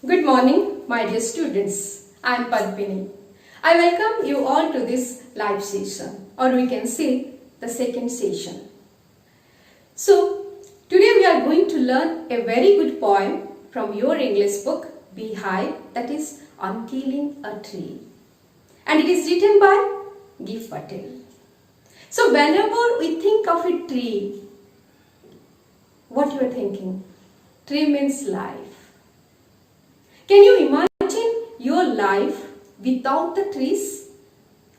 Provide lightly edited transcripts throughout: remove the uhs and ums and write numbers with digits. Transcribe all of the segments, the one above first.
Good morning, my dear students. I am Padmini. I welcome you all to this live session, or we can say the second session. So, today we are going to learn a very good poem from your English book, Beehive, that is On Killing a Tree. And it is written by Gif Patel. So, whenever we think of a tree, what you are thinking? Tree means life. Can you imagine your life without the trees?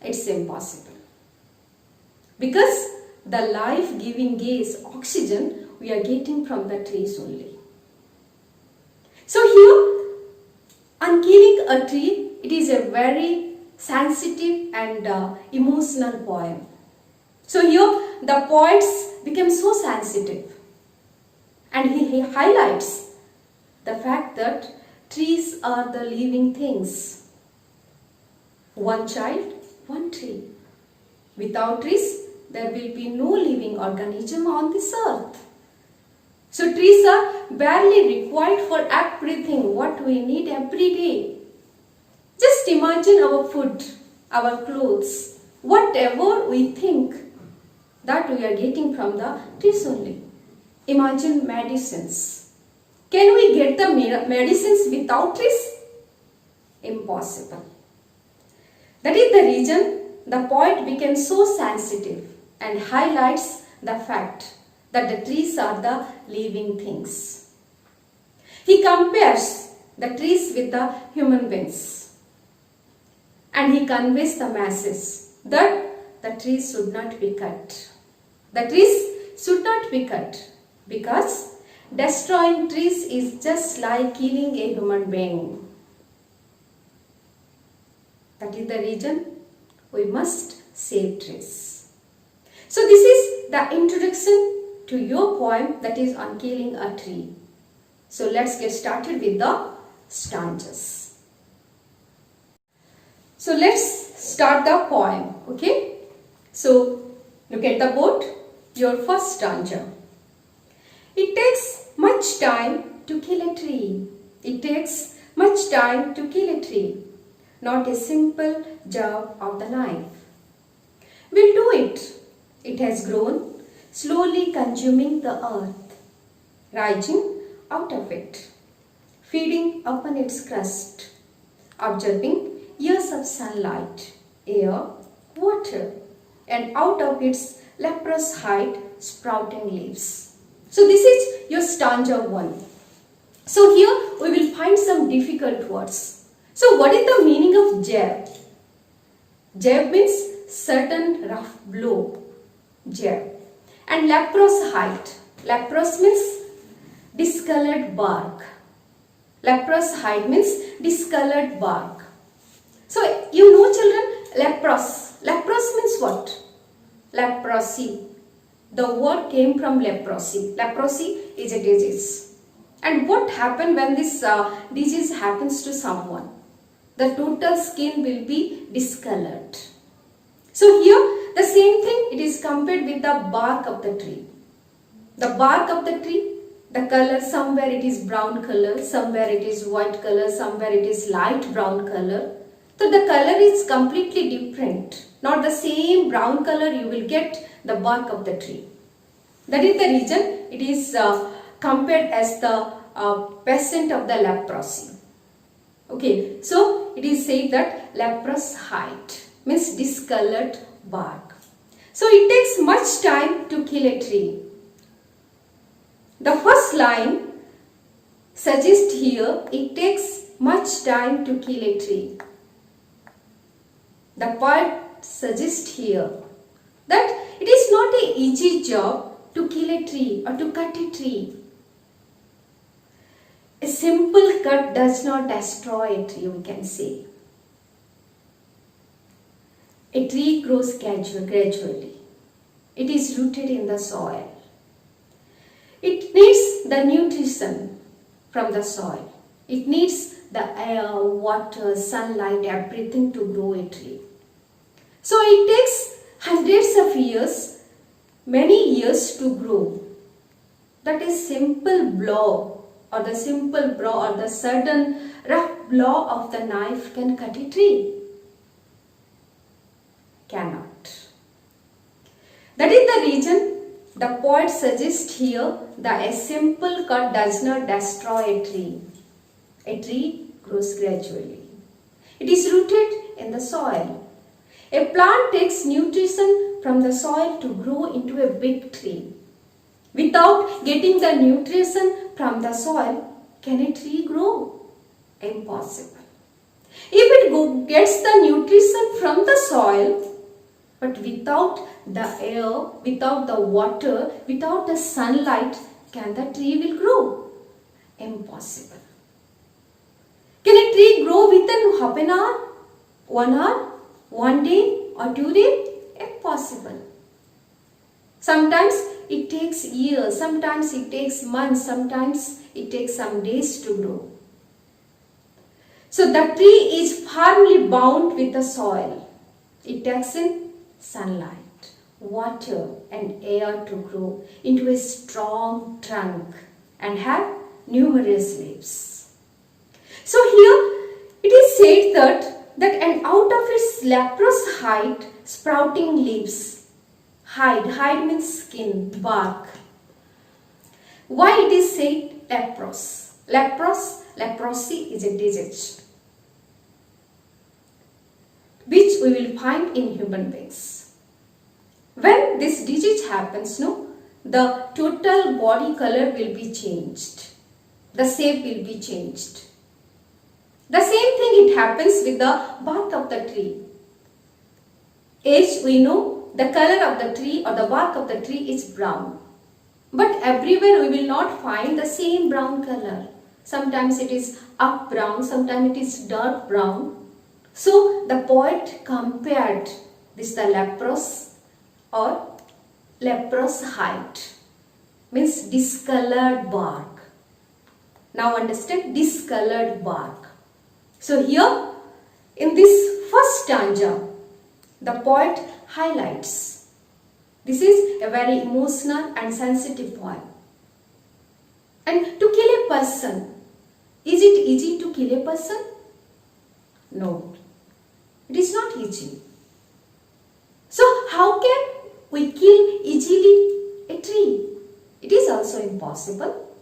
It's impossible. Because the life-giving gas, oxygen, we are getting from the trees only. So here, on killing a tree, it is a very sensitive and emotional poem. So here, the poets became so sensitive. And he highlights the fact that trees are the living things. One child, one tree. Without trees, there will be no living organism on this earth. So trees are barely required for everything what we need every day. Just imagine our food, our clothes, whatever we think that we are getting from the trees only. Imagine medicines. Can we get the medicines without trees? Impossible. That is the reason the poet became so sensitive and highlights the fact that the trees are the living things. He compares the trees with the human beings and he conveys the message that the trees should not be cut. The trees should not be cut because destroying trees is just like killing a human being. That is the reason we must save trees. So this is the introduction to your poem that is on killing a tree. So let's get started with the stanzas. So let's start the poem, okay? So look at the board, your first stanza. It takes much time to kill a tree. It takes much time to kill a tree. Not a simple jab of the knife. We'll do it. It has grown, slowly consuming the earth, rising out of it, feeding upon its crust, observing years of sunlight, air, water, and out of its leprous hide sprouting leaves. So this is your stanza 1. So here we will find some difficult words. So what is the meaning of jab? Jab means certain rough blow. Jab. And leprous hide. Leprous means discolored bark. Leprous hide means discolored bark. So you know children, leprous. Leprous means what? Leprosy. The word came from leprosy. Leprosy is a disease. And what happens when this disease happens to someone? The total skin will be discolored. So here the same thing, it is compared with the bark of the tree. The bark of the tree, the color, somewhere it is brown color, somewhere it is white color, somewhere it is light brown color. So the color is completely different. Not the same brown color you will get the bark of the tree. That is the reason it is compared as the patient of the leprosy. Okay, so it is said that leprous hide means discolored bark. So it takes much time to kill a tree. The first line suggests here it takes much time to kill a tree. The poet suggests here that it is not an easy job to kill a tree or to cut a tree. A simple cut does not destroy a tree, we can say. A tree grows gradually. It is rooted in the soil. It needs the nutrition from the soil. It needs the air, water, sunlight, everything to grow a tree. So it takes hundreds of years, many years to grow. That is simple blow or the simple blow or the sudden rough blow of the knife can cut a tree? Cannot. That is the reason the poet suggests here that a simple cut does not destroy a tree. A tree grows gradually. It is rooted in the soil. A plant takes nutrition from the soil to grow into a big tree. Without getting the nutrition from the soil, can a tree grow? Impossible. If it gets the nutrition from the soil, but without the air, without the water, without the sunlight, can the tree will grow? Impossible. Can a tree grow within half an hour, 1 hour, 1 day or 2 days? Impossible. Sometimes it takes years, sometimes it takes months, sometimes it takes some days to grow. So the tree is firmly bound with the soil. It takes in sunlight, water and air to grow into a strong trunk and have numerous leaves. So here it is said that and out of its leprous hide sprouting leaves. Hide means skin, bark. Why it is said leprous? Leprosy is a disease which we will find in human beings. When this disease happens, the total body color will be changed. The shape will be changed. The same thing it happens with the bark of the tree. As we know, the color of the tree or the bark of the tree is brown. But everywhere we will not find the same brown color. Sometimes it is up brown, sometimes it is dark brown. So the poet compared this the leprous or leprous hide, means discolored bark. Now understand, discolored bark. So here in this first stanza, the poet highlights. This is a very emotional and sensitive poem. And to kill a person, is it easy to kill a person? No, it is not easy. So how can we kill easily a tree? It is also impossible.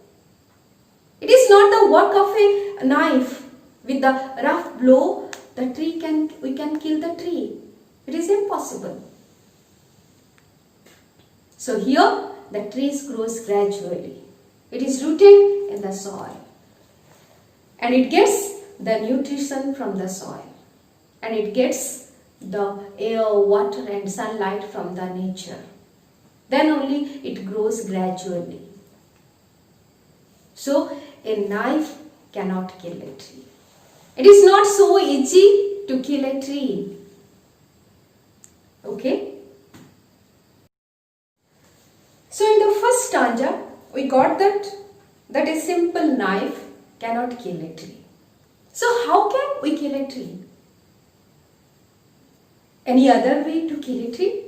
It is not the work of a knife. With the rough blow, we can kill the tree. It is impossible. So here the tree grows gradually. It is rooted in the soil. And it gets the nutrition from the soil. And it gets the air, water and sunlight from the nature. Then only it grows gradually. So a knife cannot kill a tree. It is not so easy to kill a tree. Okay? So in the first stanza, we got that a simple knife cannot kill a tree. So how can we kill a tree? Any other way to kill a tree?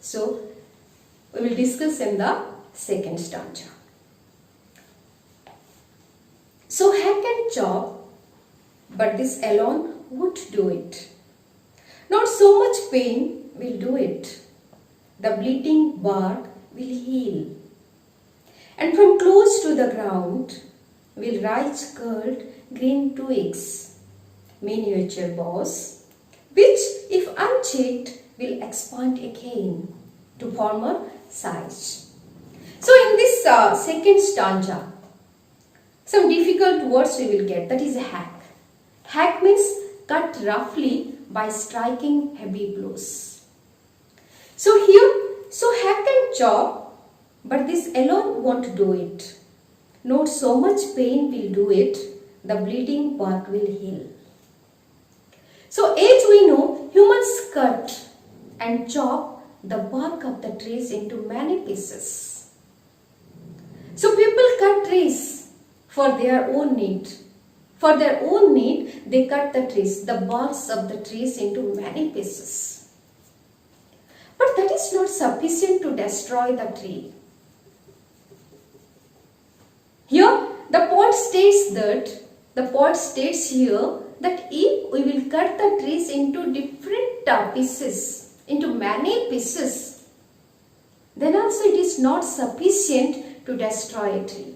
So we will discuss in the second stanza. So hack and chop, but this alone won't do it. Not so much pain will do it. The bleeding bark will heal. And from close to the ground will rise curled green twigs, miniature boughs, which if unchecked will expand again to former size. So in this second stanza, some difficult words we will get, that is hack. Hack means cut roughly by striking heavy blows. So here, hack and chop, but this alone won't do it. Not so much pain will do it, the bleeding bark will heal. So as we know, humans cut and chop the bark of the trees into many pieces. So people cut trees for their own need. For their own need, they cut the trees, the barks of the trees into many pieces. But that is not sufficient to destroy the tree. Here the poet states here that if we will cut the trees into different pieces, into many pieces, then also it is not sufficient to destroy a tree.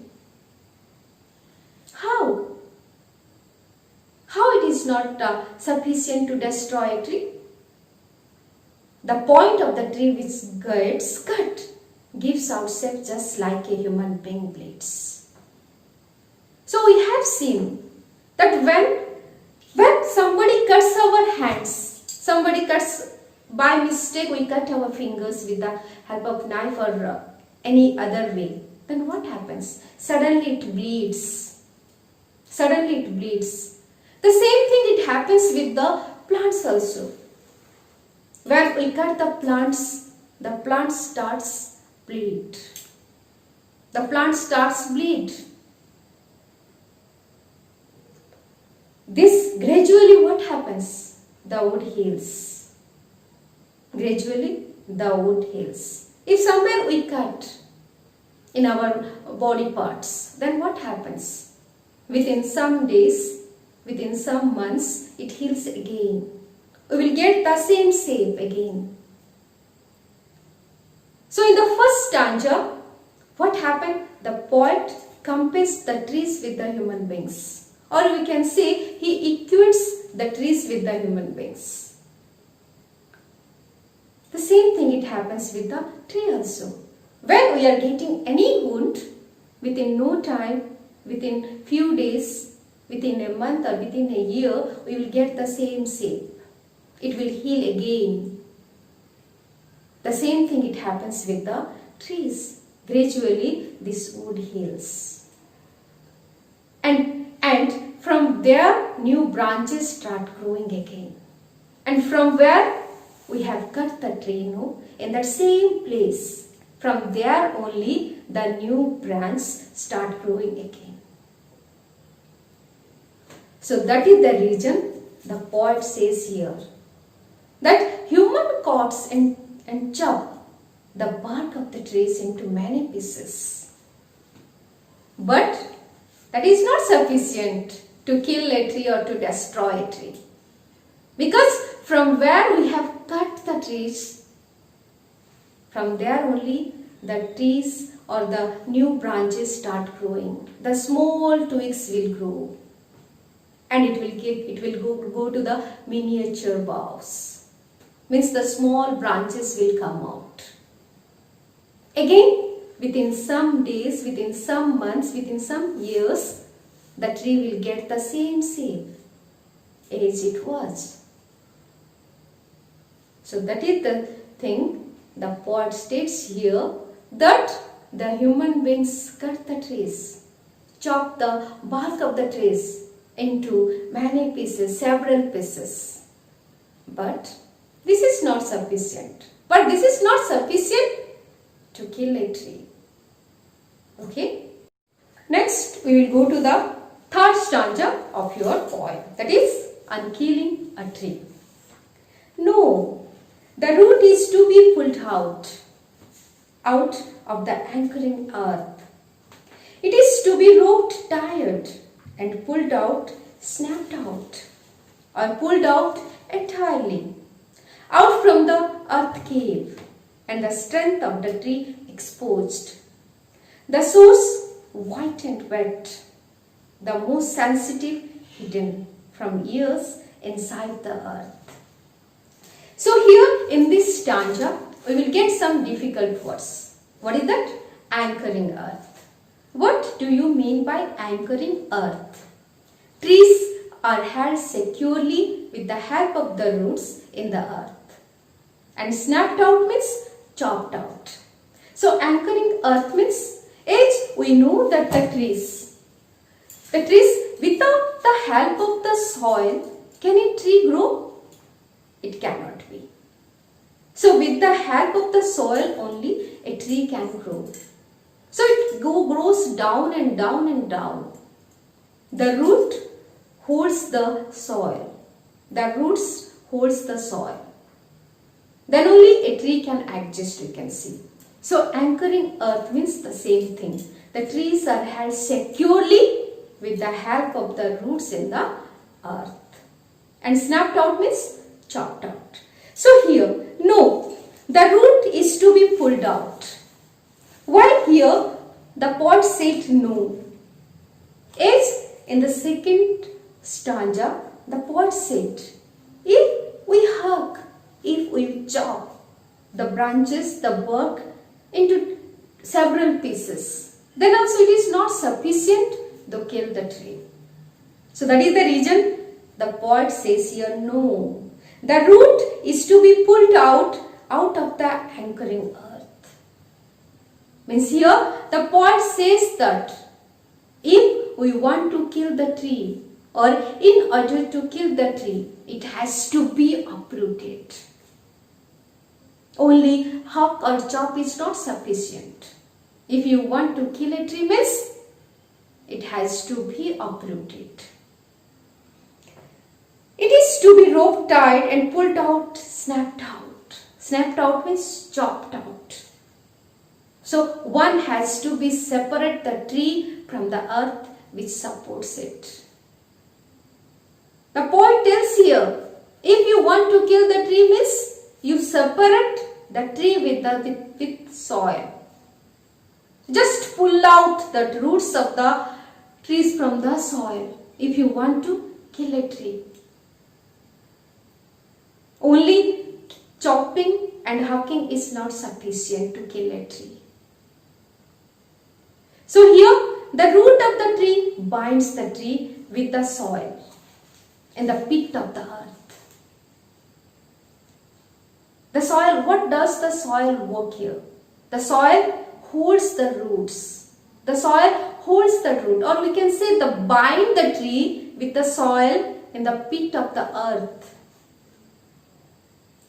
How? How it is not sufficient to destroy a tree? The point of the tree which gets cut gives out shape just like a human being bleeds. So we have seen that when somebody cuts our hands, somebody cuts by mistake, we cut our fingers with the help of knife or any other way, then what happens? Suddenly it bleeds. Suddenly it bleeds. The same thing it happens with the plants also. When we cut the plant starts bleed. The plant starts bleed. This gradually what happens? The wood heals. Gradually the wood heals. If somewhere we cut in our body parts, then what happens? Within some days, within some months, it heals again. We will get the same shape again. So in the first stanza, what happened? The poet compares the trees with the human beings. Or we can say he equates the trees with the human beings. The same thing it happens with the tree also. When we are getting any wound, within no time, within few days, within a month or within a year, we will get the same shape. It will heal again. The same thing it happens with the trees. Gradually this wood heals. And from there new branches start growing again. And from where we have cut the tree, in that same place, from there only the new branch start growing again. So that is the reason the poet says here that human cuts and chop the bark of the trees into many pieces. But that is not sufficient to kill a tree or to destroy a tree. Because from where we have cut the trees, from there only the trees or the new branches start growing. The small twigs will grow. And it will go to the miniature boughs. Means the small branches will come out. Again, within some days, within some months, within some years, the tree will get the same shape as it was. So that is the thing the poet states here, that the human beings cut the trees, chop the bark of the trees into many pieces, several pieces. But this is not sufficient. But this is not sufficient to kill a tree. Okay? Next, we will go to the third stanza of your poem. That is, Unkilling a Tree. No, the root is to be pulled out of the anchoring earth. It is to be roped tired and pulled out, snapped out, or pulled out entirely, out from the earth cave, and the strength of the tree exposed. The source white and wet, the most sensitive hidden from years inside the earth. So here in this stanza, we will get some difficult words. What is that? Anchoring earth. What do you mean by anchoring earth? Trees are held securely with the help of the roots in the earth. And snapped out means chopped out. So anchoring earth means, as we know that the trees without the help of the soil, can a tree grow? It cannot be. So with the help of the soil only a tree can grow. So it grows down and down and down. The root holds the soil. The roots holds the soil. Then only a tree can exist, you can see. So anchoring earth means the same thing. The trees are held securely with the help of the roots in the earth. And snapped out means chopped out. So here, no, the root is to be pulled out. While here, the poet said no. As in the second stanza, the poet said, if we hug, if we chop the branches, the bark into several pieces, then also it is not sufficient to kill the tree. So that is the reason the poet says here no. The root is to be pulled out of the anchoring earth. Means here the poet says that if we want to kill the tree or in order to kill the tree, it has to be uprooted. Only hug or chop is not sufficient. If you want to kill a tree means it has to be uprooted. It is to be rope tied and pulled out, snapped out. Snapped out means chopped out. So one has to be separate the tree from the earth which supports it. The poet tells here, if you want to kill the tree means you separate the tree with soil. Just pull out the roots of the trees from the soil if you want to kill a tree. Only chopping and hacking is not sufficient to kill a tree. So here the root of the tree binds the tree with the soil in the pit of the earth. The soil, what does the soil work here? The soil holds the roots. The soil holds the root, or we can say the bind the tree with the soil in the pit of the earth.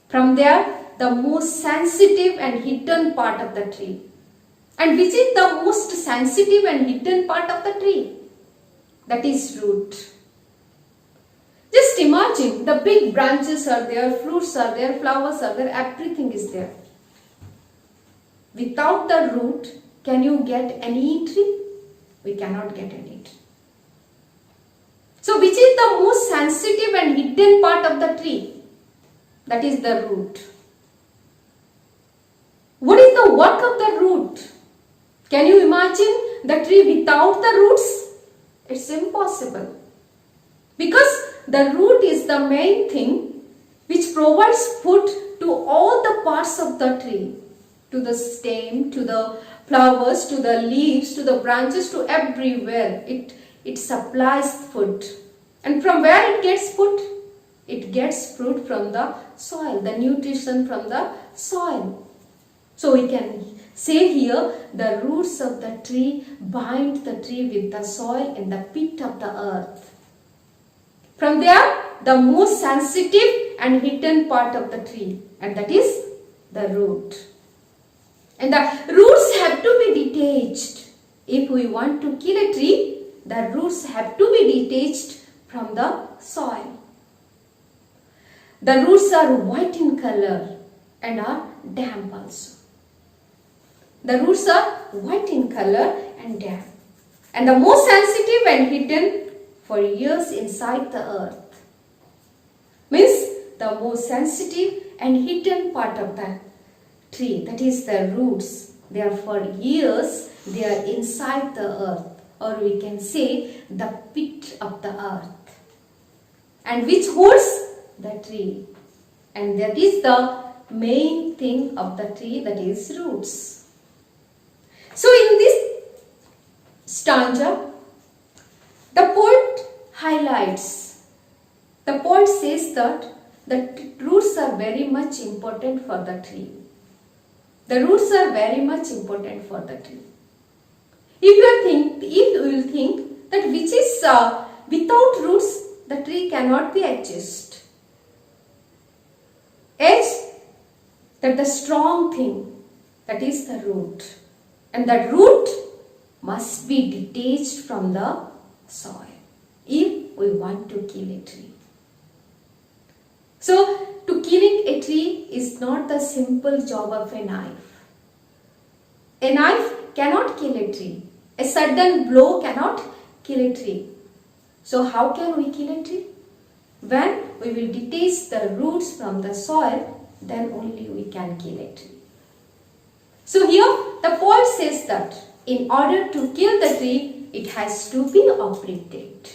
From there, the most sensitive and hidden part of the tree. And which is the most sensitive and hidden part of the tree? That is root. Just imagine the big branches are there, fruits are there, flowers are there, everything is there. Without the root, can you get any tree? We cannot get any tree. So which is the most sensitive and hidden part of the tree? That is the root. What is the work of the root? Can you imagine the tree without the roots? It's impossible. Because the root is the main thing which provides food to all the parts of the tree. To the stem, to the flowers, to the leaves, to the branches, to everywhere. It supplies food. And from where it gets food? It gets fruit from the soil, the nutrition from the soil. So we can say here, the roots of the tree bind the tree with the soil in the pit of the earth. From there, the most sensitive and hidden part of the tree, and that is the root. And the roots have to be detached. If we want to kill a tree, the roots have to be detached from the soil. The roots are white in color and are damp also. The roots are white in color and damp, and the most sensitive and hidden for years inside the earth. Means the most sensitive and hidden part of the tree, that is the roots. They are for years, they are inside the earth, or we can say the pit of the earth, and which holds the tree. And that is the main thing of the tree, that is roots. So in this stanza, the poet highlights, the poet says that the roots are very much important for the tree. The roots are very much important for the tree. If you will think that which is without roots, the tree cannot be adjusted. As that the strong thing, that is the root. And the root must be detached from the soil if we want to kill a tree. So, to killing a tree is not the simple job of a knife. A knife cannot kill a tree. A sudden blow cannot kill a tree. So how can we kill a tree? When we will detach the roots from the soil, then only we can kill a tree. So here the poet says that in order to kill the tree, it has to be uprooted.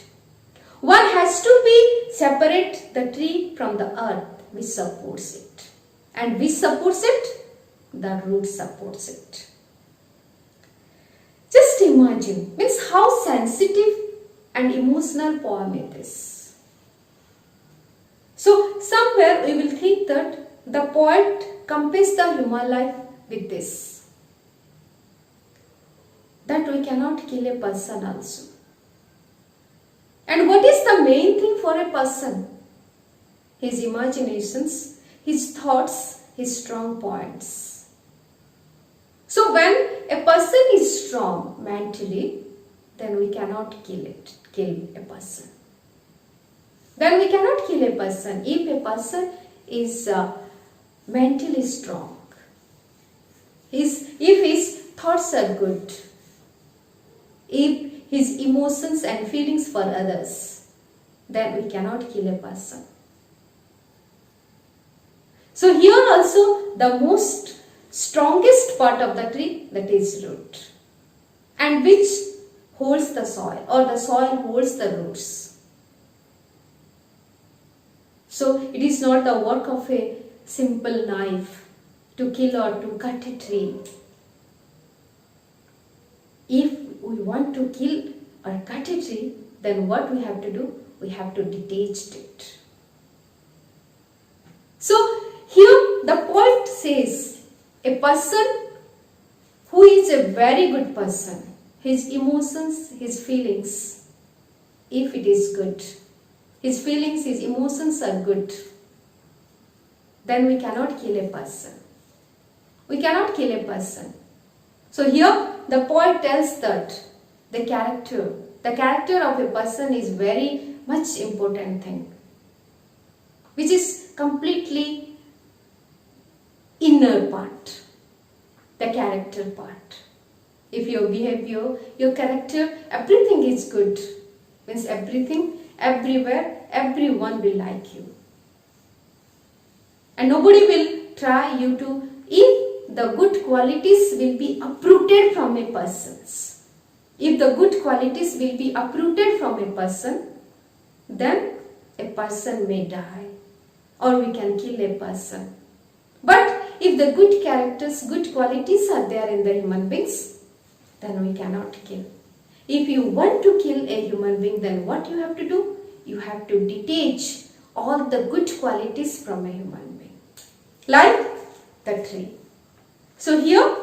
One has to be separate the tree from the earth which supports it. And which supports it? The root supports it. Just imagine, means how sensitive and emotional poem it is. So somewhere we will think that the poet compares the human life with this. That we cannot kill a person also. And what is the main thing for a person? His imaginations, his thoughts, his strong points. So when a person is strong mentally, then we cannot kill a person. Then we cannot kill a person if a person is mentally strong. If his thoughts are good, if his emotions and feelings for others, then we cannot kill a person. So here also the most strongest part of the tree, that is root, and which holds the soil, or the soil holds the roots. So it is not the work of a simple knife to kill or to cut a tree. If we want to kill or cut a tree, then what we have to do? We have to detach it. So here the poet says a person who is a very good person, his emotions, his feelings, if it is good, his feelings, his emotions are good, then we cannot kill a person. We cannot kill a person. So here the poet tells that the character of a person is very much important thing, which is completely inner part, the character part. If your behavior, your character, everything is good, means everything, everywhere, everyone will like you. And nobody will try you to, if the good qualities will be uprooted from a person's. If the good qualities will be uprooted from a person, then a person may die, or we can kill a person. But if the good characters, good qualities are there in the human beings, then we cannot kill. If you want to kill a human being, then what you have to do? You have to detach all the good qualities from a human being, like the tree. So here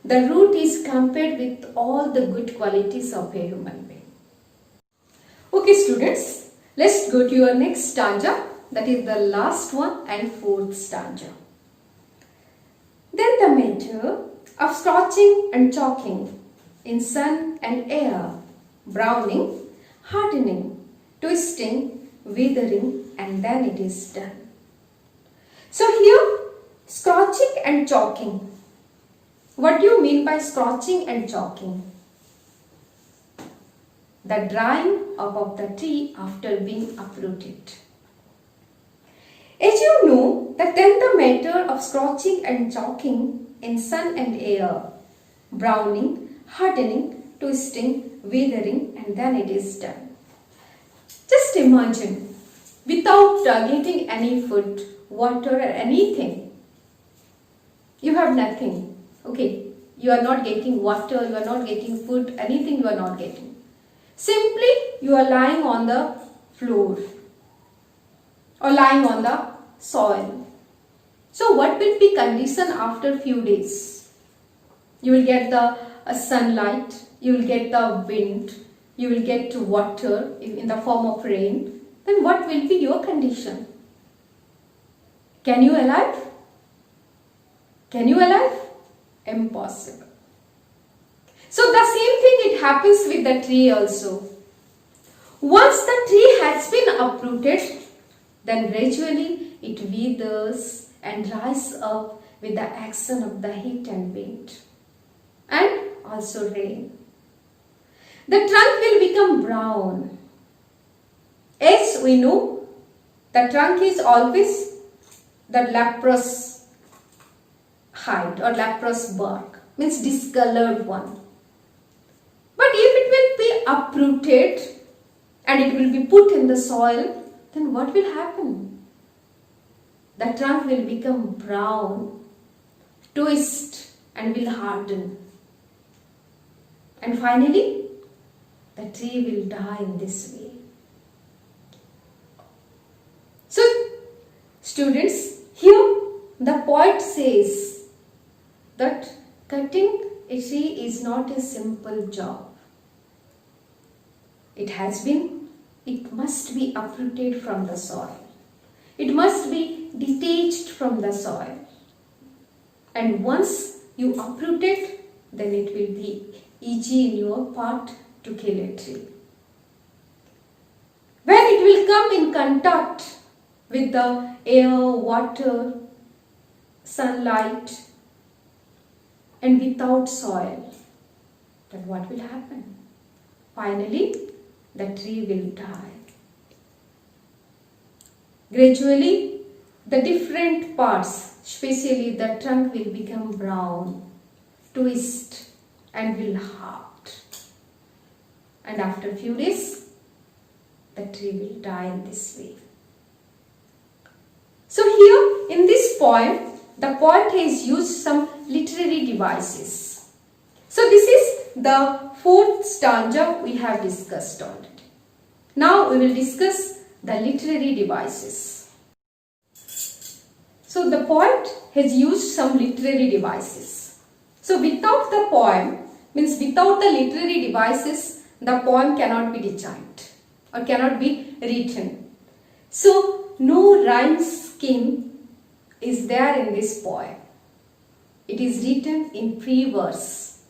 the root is compared with all the good qualities of a human being. Okay students, let's go to your next stanza, that is the last one and fourth stanza. Then the matter of scorching and chalking in sun and air, browning, hardening, twisting, withering, and then it is done. So here, scorching and chalking. What do you mean by scorching and chalking? The drying up of the tree after being uprooted. As you know, that then the matter of scorching and chalking in sun and air, browning, hardening, twisting, withering, and then it is done. Just imagine, without getting any food, water or anything, you have nothing. Okay, you are not getting water, you are not getting food, anything you are not getting. Simply you are lying on the floor or lying on the soil. So what will be condition after few days? You will get the sunlight, you will get the wind, you will get water in the form of rain. Then what will be your condition? Can you alive? Can you alive? Impossible. So the same thing it happens with the tree also. Once the tree has been uprooted, then gradually it withers and dries up with the action of the heat and wind and also rain. the trunk will become brown. As we know, the trunk is always the leprous hide or leprous bark, means discolored one. But if it will be uprooted and it will be put in the soil, then what will happen? The trunk will become brown, twist and will harden. And finally, the tree will die in this way. So, students, here the poet says that cutting a tree is not a simple job. It must be uprooted from the soil. It must be detached from the soil. And once you uproot it, then it will be easy in your part to kill a tree. When it will come in contact with the air, water, sunlight, and without soil, then what will happen? Finally, the tree will die. Gradually, the different parts, especially the trunk, will become brown, twist, and will hard. And after a few days, the tree will die in this way. So here in this poem, the poet has used some literary devices. So this is the fourth stanza we have discussed already. Now we will discuss the literary devices. So the poet has used some literary devices. So without the poem, means without the literary devices, the poem cannot be designed or cannot be written. So no rhyme scheme is there in this poem. It is written in free verse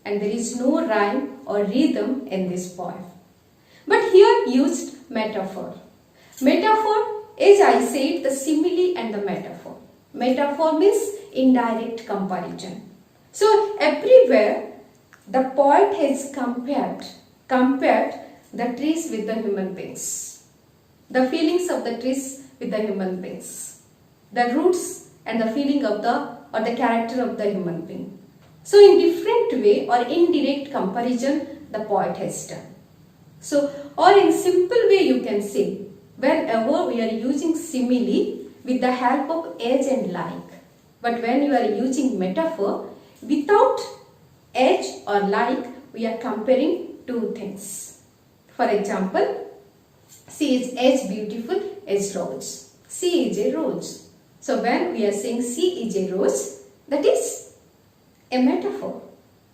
and there is no rhyme or rhythm in this poem. But here used metaphor. Metaphor, as I said, the simile and the metaphor. Metaphor means indirect comparison. So everywhere the poet has compared the trees with the human beings. The feelings of the trees with the human beings. The roots and the feeling of the character of the human being. So in different way or indirect comparison the poet has done. So or in simple way you can say, whenever we are using simile with the help of as and like. But when you are using metaphor, without as or like, we are comparing two things. For example, she is as beautiful as rose. She is a rose. So when we are saying she is a rose, that is a metaphor.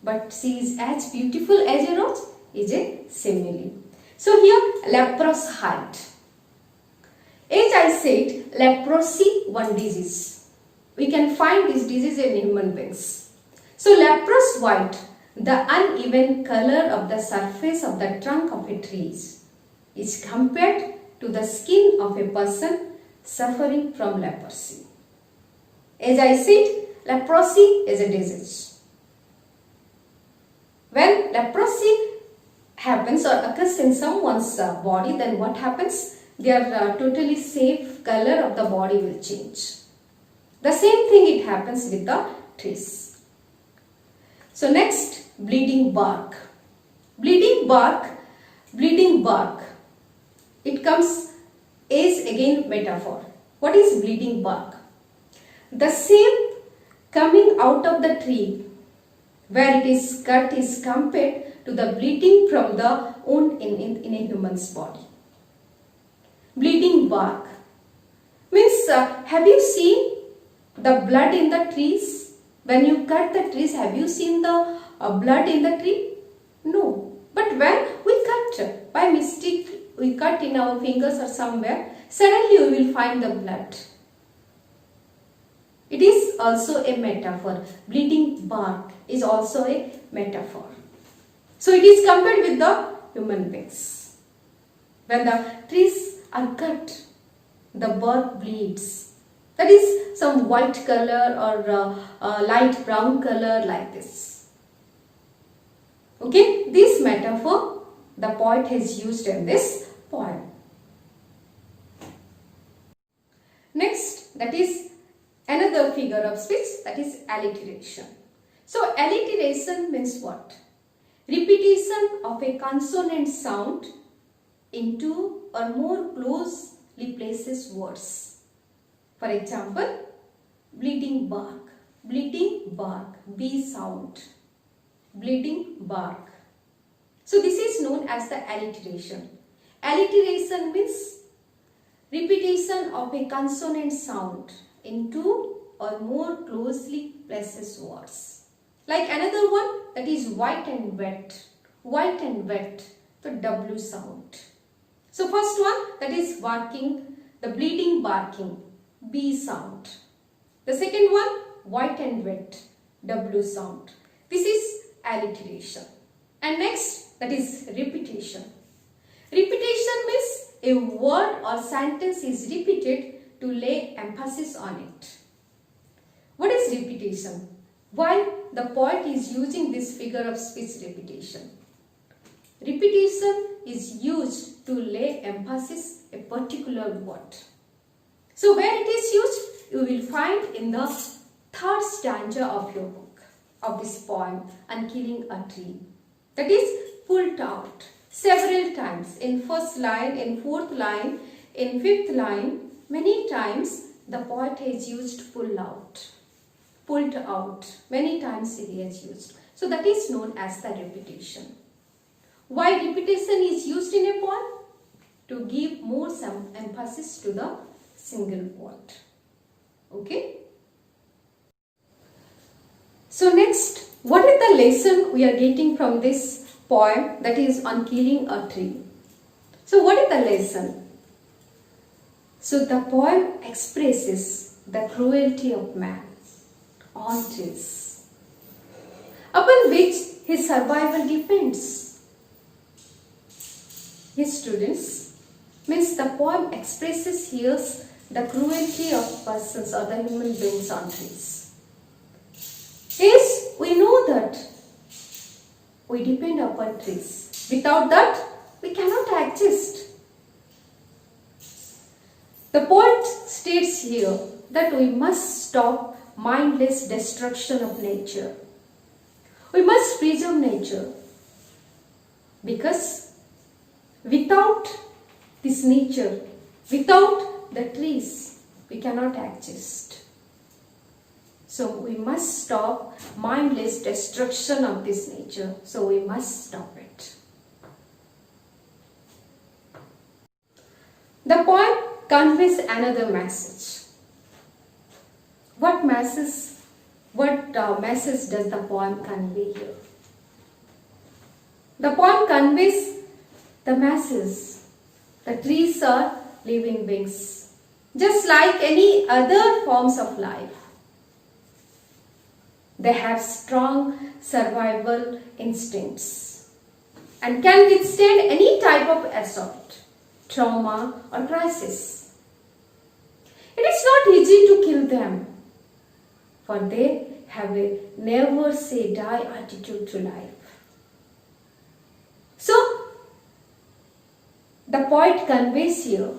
But she is as beautiful as a rose is a simile. So here leprous hide. As I said, leprosy, one disease. We can find this disease in human beings. So leprous white, the uneven color of the surface of the trunk of a tree, is compared to the skin of a person suffering from leprosy. As I said, leprosy is a disease. When leprosy happens or occurs in someone's body, then what happens? Their totally safe color of the body will change. The same thing it happens with the trees. So next, bleeding bark. Bleeding bark. It comes as again metaphor. What is bleeding bark? The same coming out of the tree where it is cut is compared to the bleeding from the wound in a human's body. Bleeding bark means have you seen the blood in the trees? When you cut the trees, have you seen the blood in the tree? No. But when we cut, by mistake we cut in our fingers or somewhere, suddenly we will find the blood. It is also a metaphor. Bleeding bark is also a metaphor. So it is compared with the human beings. When the trees are cut, the bark bleeds. That is some white color or light brown color like this. Okay, this metaphor the poet has used in this poem. Next, that is another figure of speech, that is alliteration. So alliteration means what? Repetition of a consonant sound in two or more closely places words. For example, bleeding bark, B sound, bleeding bark. So this is known as the alliteration. Alliteration means repetition of a consonant sound in two or more closely places words. Like another one, that is white and wet, the W sound. So first one, that is barking, the bleeding barking, B sound. The second one, white and wet, W sound. This is alliteration. And next, that is repetition. Repetition means a word or sentence is repeated to lay emphasis on it. What is repetition? Why the poet is using this figure of speech, repetition? Repetition is used to lay emphasis a particular word. So where it is used, you will find in the third stanza of your book, of this poem, Unkilling a Tree. That is pulled out several times, in first line, in fourth line, in fifth line. Many times the poet has used pulled out. Many times he has used. So that is known as the repetition. Why repetition is used in a poem? To give more some emphasis to the single word. Okay. So next, what is the lesson we are getting from this poem, that is on killing a tree? So what is the lesson? So the poem expresses the cruelty of man on trees, upon which his survival depends. His students, means the poem expresses here the cruelty of persons or the human beings on trees. Yes, we know that we depend upon trees. Without that, we cannot exist. The poet states here that we must stop mindless destruction of nature. We must preserve nature, because without this nature, without the trees, we cannot exist. So we must stop mindless destruction of this nature. So we must stop it. The poem conveys another message. What message does the poem convey here? The poem conveys the message. The trees are living beings, just like any other forms of life. They have strong survival instincts and can withstand any type of assault, trauma or crisis. It is not easy to kill them, for they have a never say die attitude to life. So, the poet conveys here,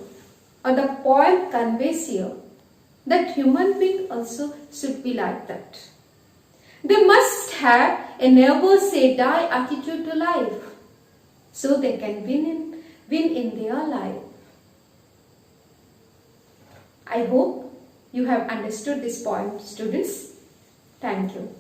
or the poem conveys here, that human beings also should be like that. They must have a never say die attitude to life, so they can win in their life. I hope you have understood this poem, students. Thank you.